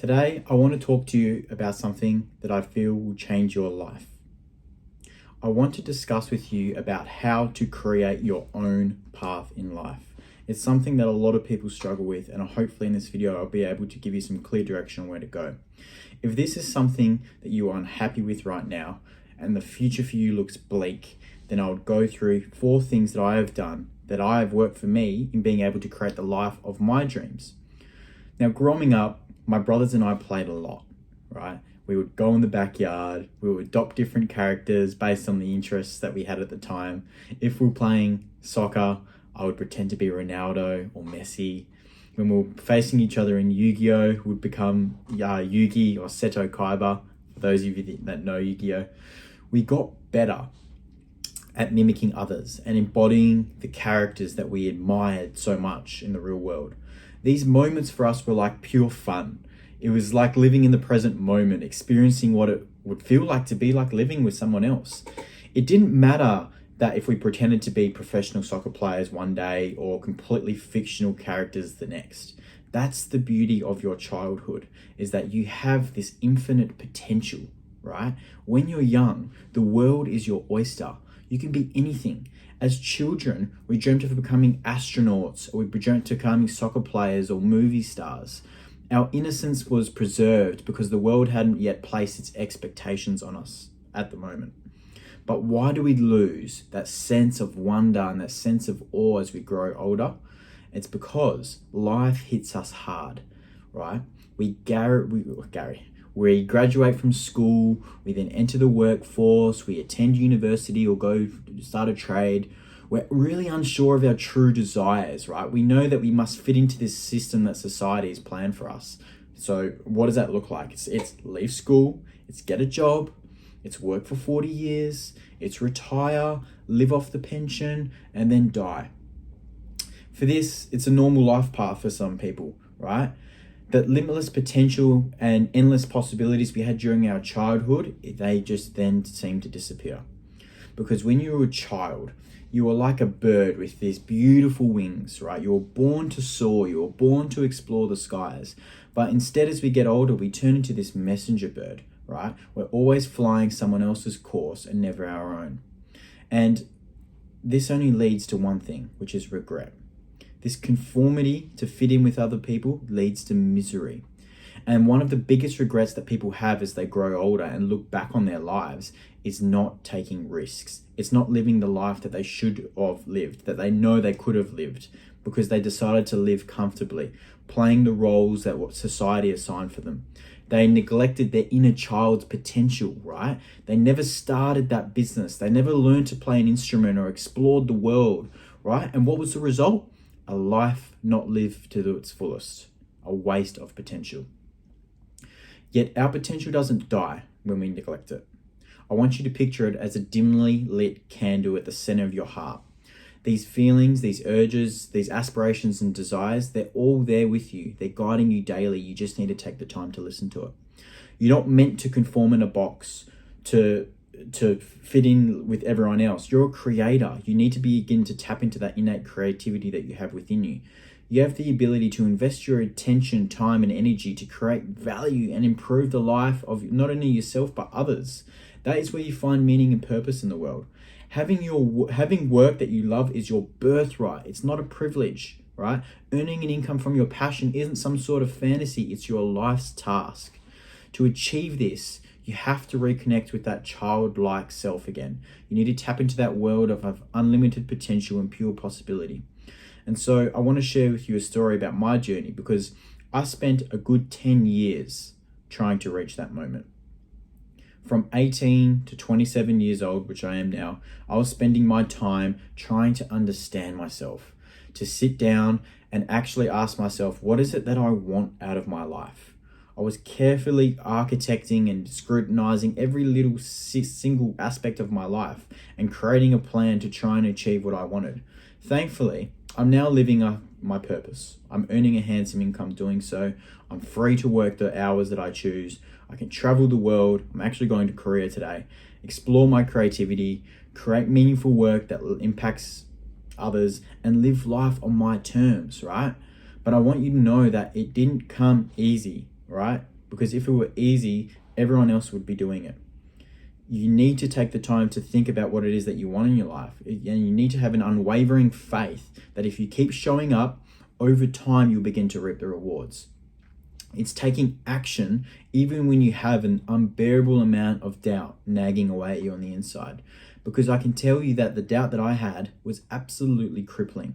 Today, I want to talk to you about something that I feel will change your life. I want to discuss with you about how to create your own path in life. It's something that a lot of people struggle with, and hopefully in this video, I'll be able to give you some clear direction on where to go. If this is something that you are unhappy with right now, and the future for you looks bleak, then I would go through 4 things that I have done that I have worked for me in being able to create the life of my dreams. Now, growing up, my brothers and I played a lot, right? We would go in the backyard, we would adopt different characters based on the interests that we had at the time. If we were playing soccer, I would pretend to be Ronaldo or Messi. When we were facing each other in Yu-Gi-Oh, we would become Yugi or Seto Kaiba, for those of you that know Yu-Gi-Oh. We got better at mimicking others and embodying the characters that we admired so much in the real world. These moments for us were like pure fun. It was like living in the present moment, experiencing what it would feel like to be like living with someone else. It didn't matter that if we pretended to be professional soccer players one day or completely fictional characters the next. That's the beauty of your childhood, is that you have this infinite potential, right? When you're young, the world is your oyster. You can be anything. As children, we dreamt of becoming astronauts, or we dreamt of becoming soccer players or movie stars. Our innocence was preserved because the world hadn't yet placed its expectations on us at the moment. But why do we lose that sense of wonder and that sense of awe as we grow older? It's because life hits us hard, right? We graduate from school, we then enter the workforce, we attend university or go start a trade. We're really unsure of our true desires, right? We know that we must fit into this system that society has planned for us. So what does that look like? It's leave school, it's get a job, it's work for 40 years, it's retire, live off the pension, and then die. For this, it's a normal life path for some people, right? That limitless potential and endless possibilities we had during our childhood, they just then seem to disappear. Because when you were a child, you were like a bird with these beautiful wings, right? You were born to soar, you were born to explore the skies. But instead, as we get older, we turn into this messenger bird, right? We're always flying someone else's course and never our own. And this only leads to one thing, which is regret. This conformity to fit in with other people leads to misery. And one of the biggest regrets that people have as they grow older and look back on their lives is not taking risks. It's not living the life that they should have lived, that they know they could have lived, because they decided to live comfortably, playing the roles that what society assigned for them. They neglected their inner child's potential, right? They never started that business. They never learned to play an instrument or explored the world, right? And what was the result? A life not lived to its fullest, a waste of potential. Yet our potential doesn't die when we neglect it. I want you to picture it as a dimly lit candle at the center of your heart. These feelings, these urges, these aspirations and desires, they're all there with you. They're guiding you daily. You just need to take the time to listen to it. You're not meant to conform in a box to fit in with everyone else. You're a creator. You need to begin to tap into that innate creativity that you have within you. You have the ability to invest your attention, time, and energy to create value and improve the life of not only yourself, but others. That is where you find meaning and purpose in the world. Having work that you love is your birthright. It's not a privilege, right? Earning an income from your passion isn't some sort of fantasy. It's your life's task. To achieve this, you have to reconnect with that childlike self again. You need to tap into that world of unlimited potential and pure possibility. And so I want to share with you a story about my journey, because I spent a good 10 years trying to reach that moment. From 18 to 27 years old, which I am now, I was spending my time trying to understand myself, to sit down and actually ask myself, what is it that I want out of my life? I was carefully architecting and scrutinizing every little single aspect of my life and creating a plan to try and achieve what I wanted. Thankfully, I'm now living my purpose. I'm earning a handsome income doing so. I'm free to work the hours that I choose. I can travel the world. I'm actually going to Korea today, explore my creativity, create meaningful work that impacts others, and live life on my terms, right? But I want you to know that it didn't come easy, right? because if it were easy, everyone else would be doing it. You need to take the time to think about what it is that you want in your life. And you need to have an unwavering faith that if you keep showing up, over time you'll begin to reap the rewards. It's taking action even when you have an unbearable amount of doubt nagging away at you on the inside. Because I can tell you that the doubt that I had was absolutely crippling.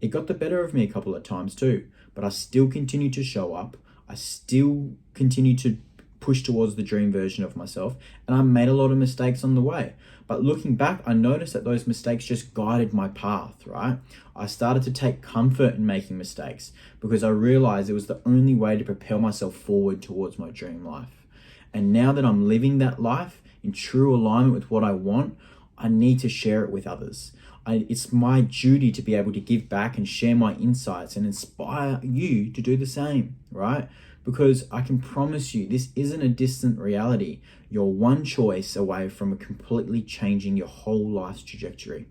It got the better of me a couple of times too, but I still continue to show up. I still continue to push towards the dream version of myself, and I made a lot of mistakes on the way. But looking back, I noticed that those mistakes just guided my path, right? I started to take comfort in making mistakes because I realized it was the only way to propel myself forward towards my dream life. And now that I'm living that life in true alignment with what I want, I need to share it with others. It's my duty to be able to give back and share my insights and inspire you to do the same, right? Because I can promise you, this isn't a distant reality. You're one choice away from completely changing your whole life's trajectory.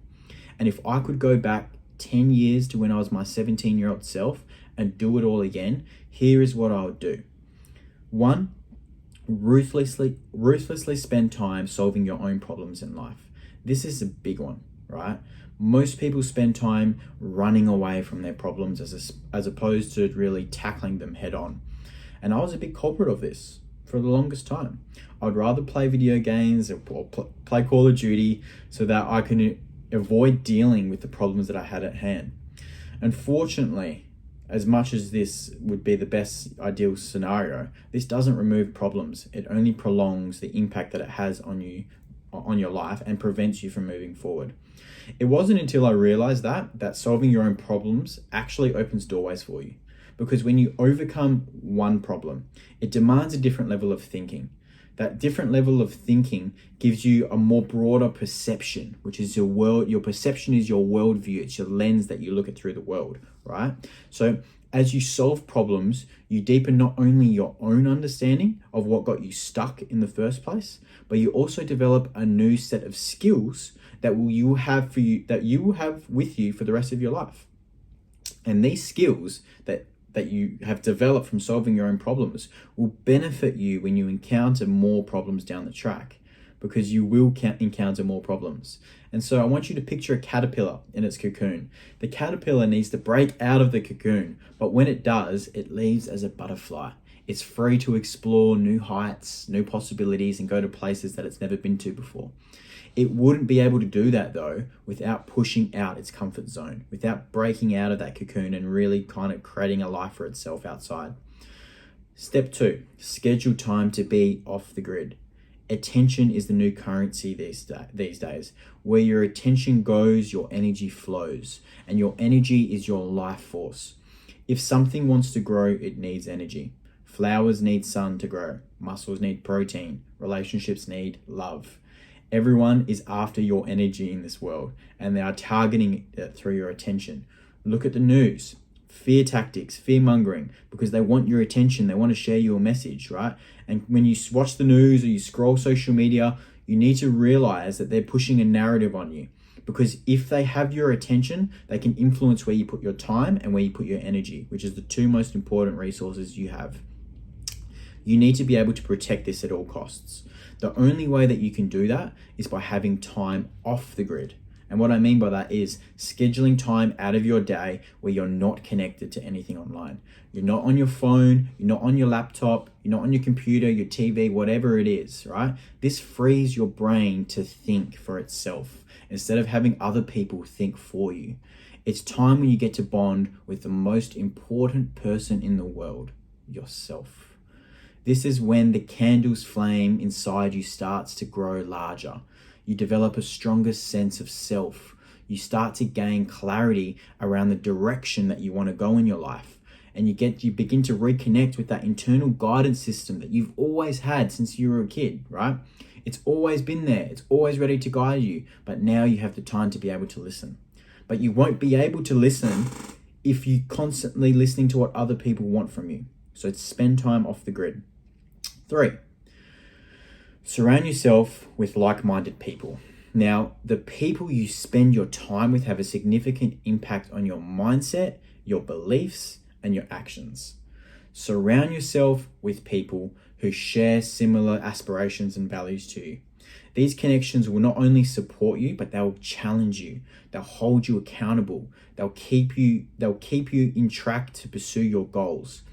And if I could go back 10 years to when I was my 17-year-old self and do it all again, here is what I would do. 1, ruthlessly spend time solving your own problems in life. This is a big one, right? Most people spend time running away from their problems as opposed to really tackling them head on. And I was a big culprit of this for the longest time. I'd rather play video games or play Call of Duty so that I can avoid dealing with the problems that I had at hand. Unfortunately, as much as this would be the best ideal scenario, this doesn't remove problems. It only prolongs the impact that it has on you, on your life, and prevents you from moving forward. It wasn't until I realized that solving your own problems actually opens doorways for you. Because when you overcome one problem, it demands a different level of thinking. That different level of thinking gives you a more broader perception, which is your world. Your perception is your worldview. It's your lens that you look at through the world, right? So as you solve problems, you deepen not only your own understanding of what got you stuck in the first place, but you also develop a new set of skills that you will have with you for the rest of your life. And these skills that you have developed from solving your own problems will benefit you when you encounter more problems down the track, because you will encounter more problems. And so I want you to picture a caterpillar in its cocoon. The caterpillar needs to break out of the cocoon, but when it does, it leaves as a butterfly. It's free to explore new heights, new possibilities, and go to places that it's never been to before. It wouldn't be able to do that though without pushing out its comfort zone, without breaking out of that cocoon and really kind of creating a life for itself outside. Step 2, schedule time to be off the grid. Attention is the new currency these days. Where your attention goes, your energy flows, and your energy is your life force. If something wants to grow, it needs energy. Flowers need sun to grow. Muscles need protein. Relationships need love. Everyone is after your energy in this world, and they are targeting it through your attention. Look at the news. Fear tactics, fear mongering, because they want your attention. They want to share your message, right? And when you watch the news or you scroll social media, you need to realize that they're pushing a narrative on you. Because if they have your attention, they can influence where you put your time and where you put your energy, which is the two most important resources you have. You need to be able to protect this at all costs. The only way that you can do that is by having time off the grid. And what I mean by that is scheduling time out of your day where you're not connected to anything online. You're not on your phone, you're not on your laptop, you're not on your computer, your TV, whatever it is, right? This frees your brain to think for itself instead of having other people think for you. It's time when you get to bond with the most important person in the world, yourself. This is when the candle's flame inside you starts to grow larger. You develop a stronger sense of self. You start to gain clarity around the direction that you want to go in your life. And you begin to reconnect with that internal guidance system that you've always had since you were a kid, right? It's always been there. It's always ready to guide you. But now you have the time to be able to listen. But you won't be able to listen if you're constantly listening to what other people want from you. So spend time off the grid. 3, surround yourself with like-minded people. Now, the people you spend your time with have a significant impact on your mindset, your beliefs, and your actions. Surround yourself with people who share similar aspirations and values to you. These connections will not only support you, but they'll challenge you. They'll hold you accountable. They'll keep you in track to pursue your goals.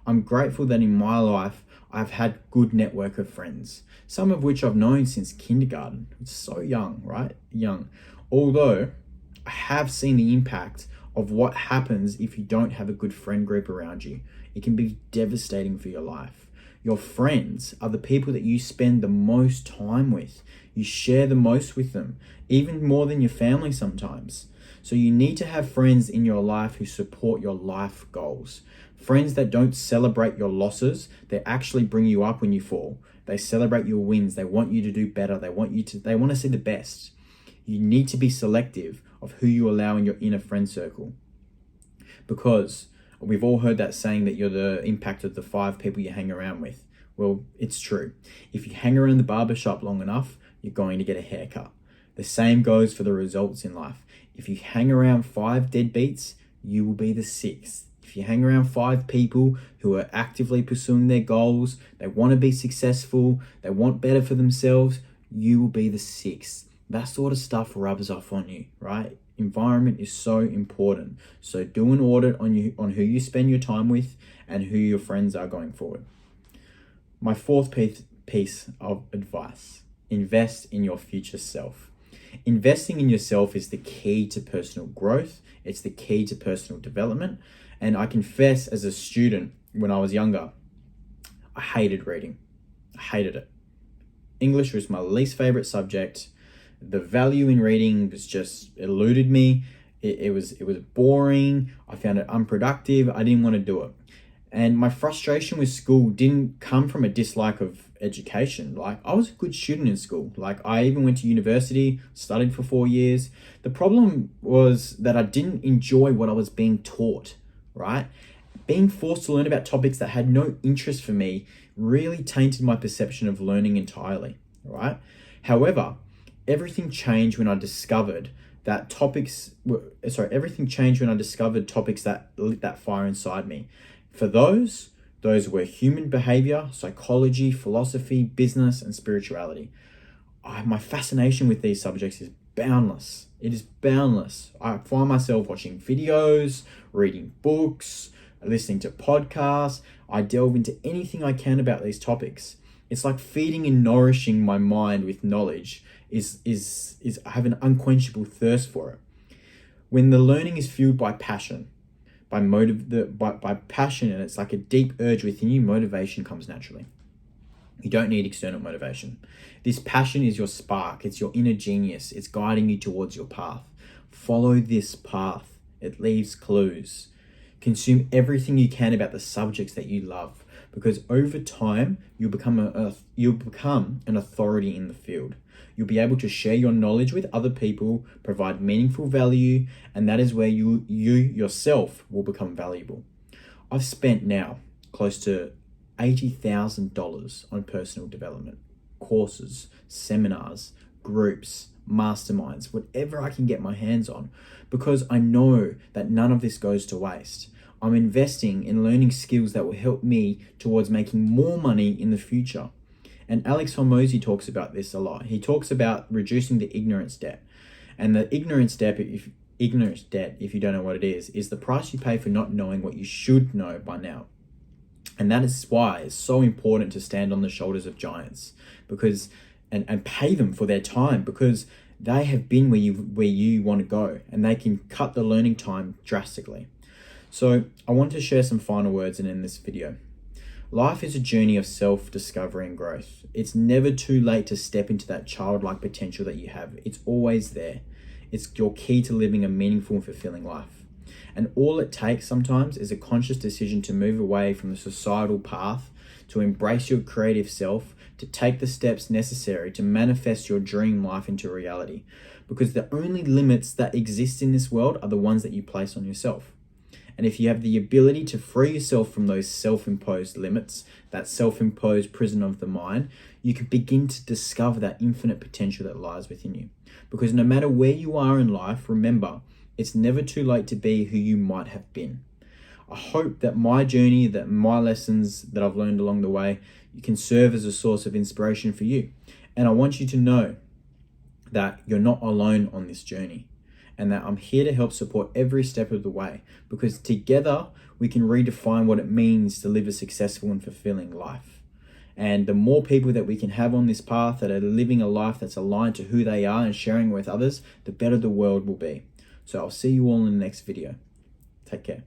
I'm grateful that in my life, I've had good network of friends, some of which I've known since kindergarten. It's so young, right? Young. Although I have seen the impact of what happens if you don't have a good friend group around you. It can be devastating for your life. Your friends are the people that you spend the most time with. You share the most with them, even more than your family sometimes. So you need to have friends in your life who support your life goals. Friends that don't celebrate your losses, they actually bring you up when you fall. They celebrate your wins. They want you to do better. They want to see the best. You need to be selective of who you allow in your inner friend circle. Because we've all heard that saying that you're the impact of the 5 people you hang around with. Well, it's true. If you hang around the barbershop long enough, you're going to get a haircut. The same goes for the results in life. If you hang around 5 deadbeats, you will be the 6th. If you hang around 5 people who are actively pursuing their goals, they want to be successful, they want better for themselves, you will be the 6th. That sort of stuff rubs off on you, right? Environment is so important. So do an audit on who you spend your time with and who your friends are going forward. My 4th piece of advice: invest in your future self. Investing in yourself is the key to personal growth. It's the key to personal development. And I confess, as a student, when I was younger, I hated reading. I hated it. English was my least favorite subject. The value in reading was just eluded me. It was boring. I found it unproductive. I didn't want to do it. And my frustration with school didn't come from a dislike of education. Like, I was a good student in school. Like, I even went to university, studied for 4 years. The problem was that I didn't enjoy what I was being taught, right? Being forced to learn about topics that had no interest for me really tainted my perception of learning entirely, right? However, everything changed when I discovered topics that lit that fire inside me. For those were human behavior, psychology, philosophy, business, and spirituality. My fascination with these subjects is boundless. It is boundless. I find myself watching videos, reading books, listening to podcasts. I delve into anything I can about these topics. It's like feeding and nourishing my mind with knowledge. I have an unquenchable thirst for it. When the learning is fueled by passion, by passion, and it's like a deep urge within you, motivation comes naturally. You don't need external motivation. This passion is your spark. It's your inner genius. It's guiding you towards your path. Follow this path. It leaves clues. Consume everything you can about the subjects that you love, because over time you'll become an authority in the field. You'll be able to share your knowledge with other people, provide meaningful value, and that is where you yourself will become valuable. I've spent now close to $80,000 on personal development, courses, seminars, groups, masterminds, whatever I can get my hands on, because I know that none of this goes to waste. I'm investing in learning skills that will help me towards making more money in the future. And Alex Hormozi talks about this a lot. He talks about reducing the ignorance debt. And the ignorance debt, if you don't know what it is the price you pay for not knowing what you should know by now. And that is why it's so important to stand on the shoulders of giants, and pay them for their time, because they have been where you want to go, and they can cut the learning time drastically. So I want to share some final words and end this video. Life is a journey of self-discovery and growth. It's never too late to step into that childlike potential that you have. It's always there. It's your key to living a meaningful and fulfilling life. And all it takes sometimes is a conscious decision to move away from the societal path, to embrace your creative self, to take the steps necessary to manifest your dream life into reality. Because the only limits that exist in this world are the ones that you place on yourself. And if you have the ability to free yourself from those self-imposed limits, that self-imposed prison of the mind, you can begin to discover that infinite potential that lies within you. Because no matter where you are in life, remember, it's never too late to be who you might have been. I hope that my journey, that my lessons that I've learned along the way, you can serve as a source of inspiration for you. And I want you to know that you're not alone on this journey, and that I'm here to help support every step of the way, because together we can redefine what it means to live a successful and fulfilling life. And the more people that we can have on this path that are living a life that's aligned to who they are and sharing with others, the better the world will be. So I'll see you all in the next video. Take care.